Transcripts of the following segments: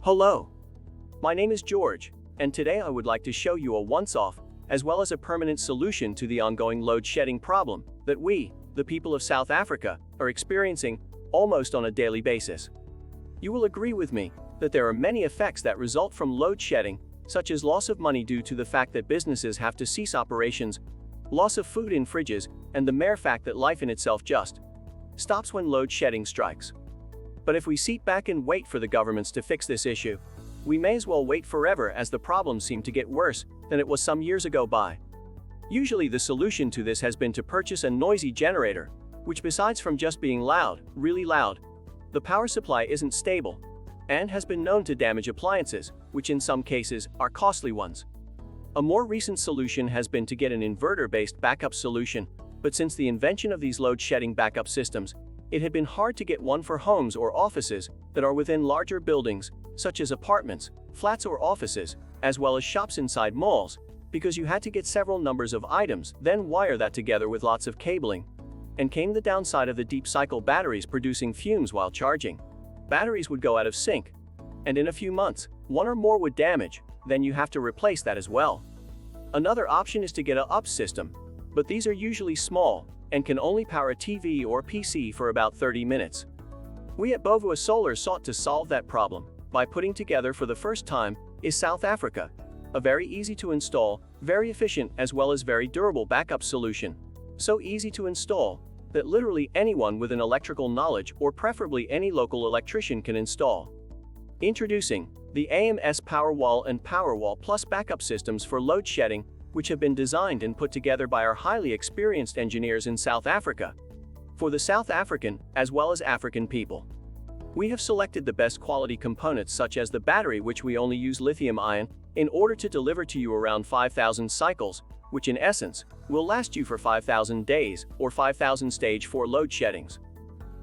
Hello, my name is George, and today I would like to show you a once-off, as well as a permanent solution to the ongoing load shedding problem that we, the people of South Africa, are experiencing almost on a daily basis. You will agree with me that there are many effects that result from load shedding, such as loss of money due to the fact that businesses have to cease operations, loss of food in fridges, and the mere fact that life in itself just stops when load shedding strikes. But if we sit back and wait for the governments to fix this issue, we may as well wait forever, as the problems seem to get worse than it was some years ago. Usually the solution to this has been to purchase a noisy generator, which besides from just being loud, really loud, the power supply isn't stable, and has been known to damage appliances, which in some cases are costly ones. A more recent solution has been to get an inverter-based backup solution, but since the invention of these load-shedding backup systems, it had been hard to get one for homes or offices that are within larger buildings, such as apartments, flats or offices, as well as shops inside malls, because you had to get several numbers of items, then wire that together with lots of cabling. And came the downside of the deep cycle batteries producing fumes while charging. Batteries would go out of sync, and in a few months, one or more would damage, then you have to replace that as well. Another option is to get a UP system, but these are usually small, and can only power a TV or PC for about 30 minutes. We at Bovua Solar sought to solve that problem by putting together for the first time is South Africa, a very easy to install, very efficient as well as very durable backup solution. So easy to install that literally anyone with an electrical knowledge or preferably any local electrician can install. Introducing the AMS Powerwall and Powerwall Plus backup systems for load shedding, which have been designed and put together by our highly experienced engineers in South Africa, for the South African as well as African people. We have selected the best quality components such as the battery, which we only use lithium-ion, in order to deliver to you around 5,000 cycles, which in essence will last you for 5,000 days or 5,000 stage 4 load sheddings.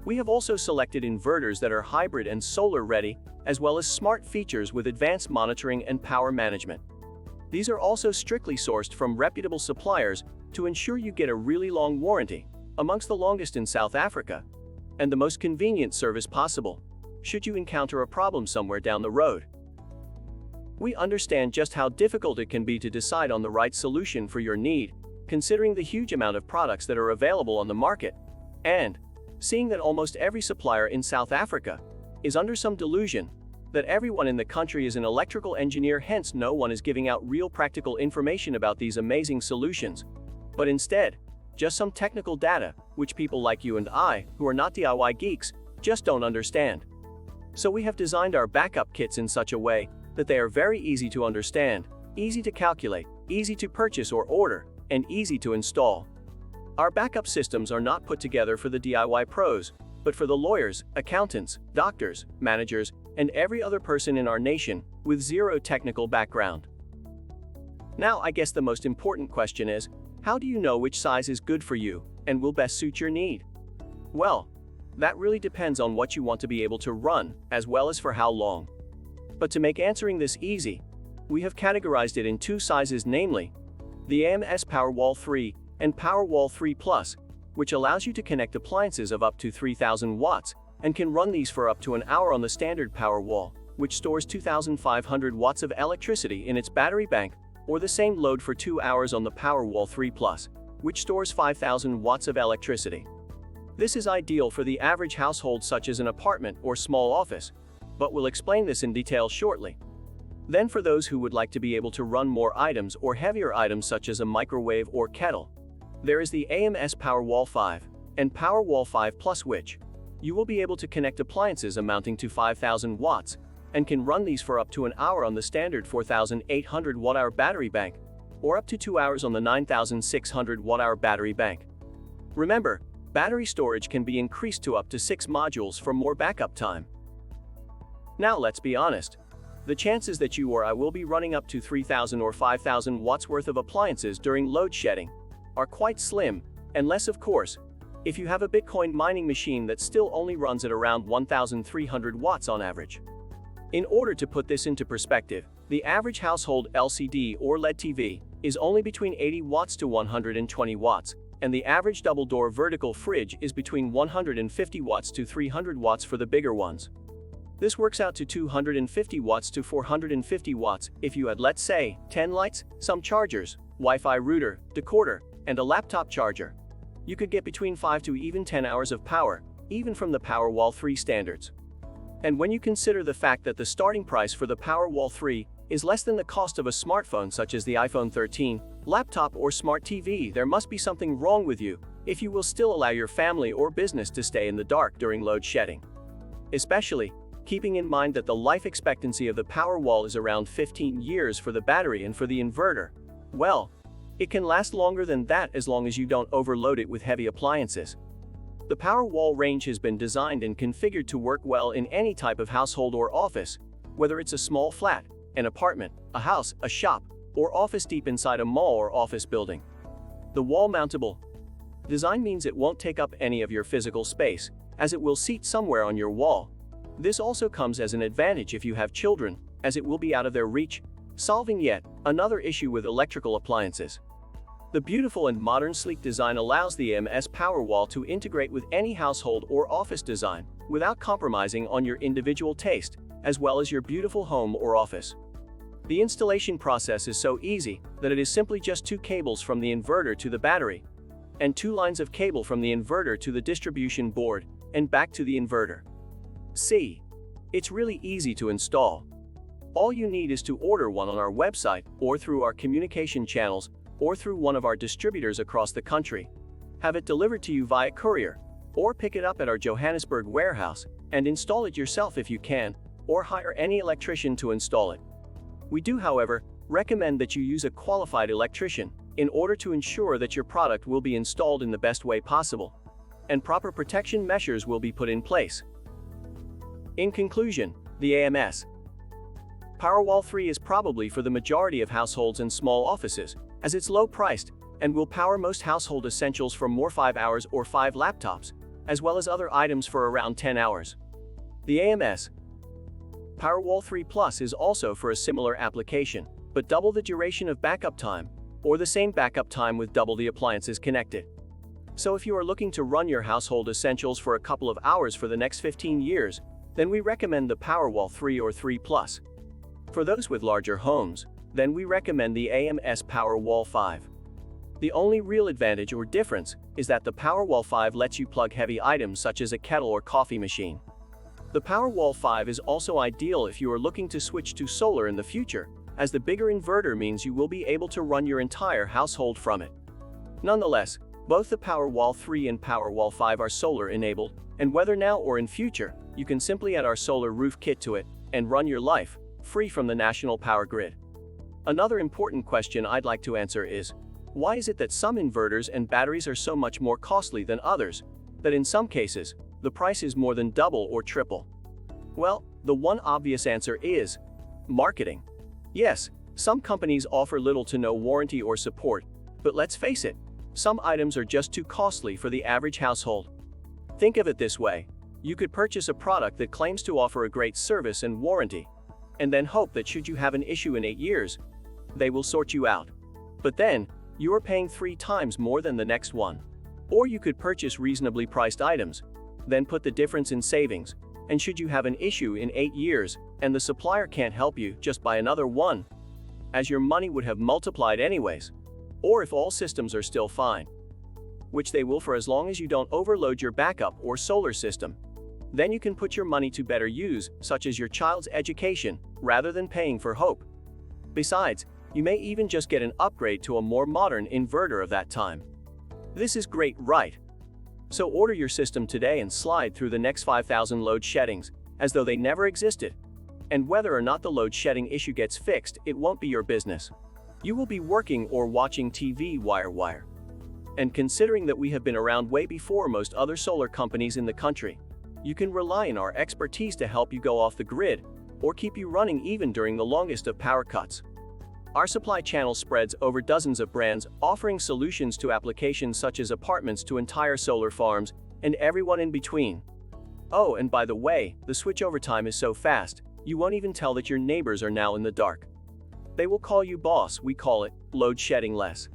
We have also selected inverters that are hybrid and solar ready, as well as smart features with advanced monitoring and power management. These are also strictly sourced from reputable suppliers to ensure you get a really long warranty, amongst the longest in South Africa, and the most convenient service possible, should you encounter a problem somewhere down the road. We understand just how difficult it can be to decide on the right solution for your need, considering the huge amount of products that are available on the market, and seeing that almost every supplier in South Africa is under some delusion that everyone in the country is an electrical engineer, hence no one is giving out real practical information about these amazing solutions, but instead, just some technical data, which people like you and I, who are not DIY geeks, just don't understand. So we have designed our backup kits in such a way that they are very easy to understand, easy to calculate, easy to purchase or order, and easy to install. Our backup systems are not put together for the DIY pros, but for the lawyers, accountants, doctors, managers, and every other person in our nation with zero technical background. Now, I guess the most important question is, how do you know which size is good for you and will best suit your need? Well, that really depends on what you want to be able to run, as well as for how long. But to make answering this easy, we have categorized it in two sizes, namely the AMS Powerwall 3 and Powerwall 3 Plus, which allows you to connect appliances of up to 3,000 watts and can run these for up to an hour on the standard Powerwall, which stores 2,500 watts of electricity in its battery bank, or the same load for 2 hours on the Powerwall 3 Plus, which stores 5,000 watts of electricity. This is ideal for the average household such as an apartment or small office, but we'll explain this in detail shortly. Then for those who would like to be able to run more items or heavier items such as a microwave or kettle, there is the AMS Powerwall 5 and Powerwall 5 Plus, which you will be able to connect appliances amounting to 5,000 watts and can run these for up to an hour on the standard 4,800 watt-hour battery bank, or up to 2 hours on the 9,600 watt-hour battery bank. Remember, battery storage can be increased to up to 6 modules for more backup time. Now let's be honest. The chances that you or I will be running up to 3,000 or 5,000 watts worth of appliances during load shedding are quite slim, unless of course, if you have a Bitcoin mining machine that still only runs at around 1,300 watts on average. In order to put this into perspective, the average household LCD or LED TV is only between 80 watts to 120 watts, and the average double-door vertical fridge is between 150 watts to 300 watts for the bigger ones. This works out to 250 watts to 450 watts if you had, let's say, 10 lights, some chargers, Wi-Fi router, decoder, and a laptop charger. You could get between 5 to even 10 hours of power, even from the Powerwall 3 standards. And when you consider the fact that the starting price for the Powerwall 3 is less than the cost of a smartphone such as the iPhone 13, laptop, or smart TV, there must be something wrong with you if you will still allow your family or business to stay in the dark during load shedding. Especially, keeping in mind that the life expectancy of the Powerwall is around 15 years for the battery, and for the inverter, well, it can last longer than that as long as you don't overload it with heavy appliances. The Powerwall range has been designed and configured to work well in any type of household or office, whether it's a small flat, an apartment, a house, a shop, or office deep inside a mall or office building. The wall-mountable design means it won't take up any of your physical space, as it will seat somewhere on your wall. This also comes as an advantage if you have children, as it will be out of their reach, solving yet another issue with electrical appliances. The beautiful and modern sleek design allows the AMS Powerwall to integrate with any household or office design without compromising on your individual taste, as well as your beautiful home or office. The installation process is so easy that it is simply just 2 cables from the inverter to the battery, and 2 lines of cable from the inverter to the distribution board and back to the inverter. See, it's really easy to install. All you need is to order one on our website, or through our communication channels, or through one of our distributors across the country. Have it delivered to you via courier, or pick it up at our Johannesburg warehouse and install it yourself if you can, or hire any electrician to install it. We do, however, recommend that you use a qualified electrician in order to ensure that your product will be installed in the best way possible, and proper protection measures will be put in place. In conclusion, the AMS Powerwall 3 is probably for the majority of households and small offices, as it's low-priced and will power most household essentials for more 5 hours or 5 laptops, as well as other items for around 10 hours. The AMS Powerwall 3 Plus is also for a similar application, but double the duration of backup time, or the same backup time with double the appliances connected. So if you are looking to run your household essentials for a couple of hours for the next 15 years, then we recommend the Powerwall 3 or 3 Plus. For those with larger homes, then we recommend the AMS Powerwall 5. The only real advantage or difference is that the Powerwall 5 lets you plug heavy items such as a kettle or coffee machine. The Powerwall 5 is also ideal if you are looking to switch to solar in the future, as the bigger inverter means you will be able to run your entire household from it. Nonetheless, both the Powerwall 3 and Powerwall 5 are solar enabled, and whether now or in future, you can simply add our solar roof kit to it and run your life free from the national power grid. Another important question I'd like to answer is, why is it that some inverters and batteries are so much more costly than others, that in some cases, the price is more than double or triple? Well, the one obvious answer is marketing. Yes, some companies offer little to no warranty or support, but let's face it, some items are just too costly for the average household. Think of it this way: you could purchase a product that claims to offer a great service and warranty, and then hope that should you have an issue in 8 years, they will sort you out. But then, you are paying 3 times more than the next one. Or you could purchase reasonably priced items, then put the difference in savings, and should you have an issue in 8 years, and the supplier can't help you, just buy another one, as your money would have multiplied anyways. Or if all systems are still fine, which they will for as long as you don't overload your backup or solar system, then you can put your money to better use, such as your child's education, rather than paying for hope. Besides, you may even just get an upgrade to a more modern inverter of that time. This is great, right? So order your system today and slide through the next 5,000 load sheddings, as though they never existed. And whether or not the load shedding issue gets fixed, it won't be your business. You will be working or watching TV wire. And considering that we have been around way before most other solar companies in the country, you can rely on our expertise to help you go off the grid, or keep you running even during the longest of power cuts. Our supply channel spreads over dozens of brands, offering solutions to applications such as apartments to entire solar farms, and everyone in between. Oh, and by the way, the switchover time is so fast, you won't even tell that your neighbors are now in the dark. They will call you boss. We call it load shedding less.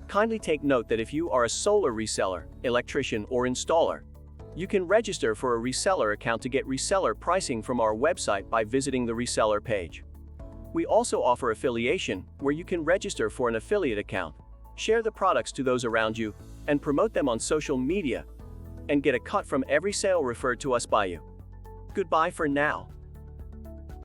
Kindly take note that if you are a solar reseller, electrician, or installer, You can register for a reseller account to get reseller pricing from our website by visiting the reseller page. We also offer affiliation, where you can register for an affiliate account, share the products to those around you, and promote them on social media, and get a cut from every sale referred to us by you. Goodbye for now.